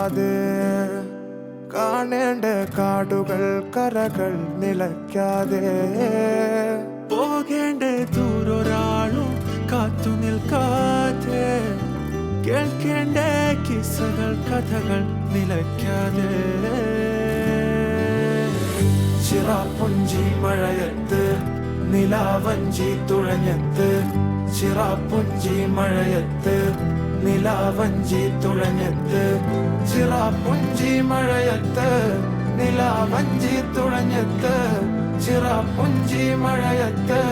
നിലയ്ക്കാതെ കാണേണ്ട കാടുകൾ കരകൾ നിലയ്ക്കാതെ പോകേണ്ട ദൂരൊരാളും കാത്തു നിൽക്കാതെ കേൾക്കേണ്ട കിസ്സകൾ കഥകൾ നിലയ്ക്കാതെ ചിറാപ്പുഞ്ചി മഴയത്ത് നിലാവഞ്ചി തുഴഞ്ഞത്ത് ചിറാപ്പുഞ്ചി മഴയത്ത് നിലാവഞ്ചി തുഴഞ്ഞത്ത് ചിറാപ്പുഞ്ചി മഴയത്ത് നിലാവഞ്ചി തുഴഞ്ഞത്ത് ചിറാപ്പുഞ്ചി മഴയത്ത്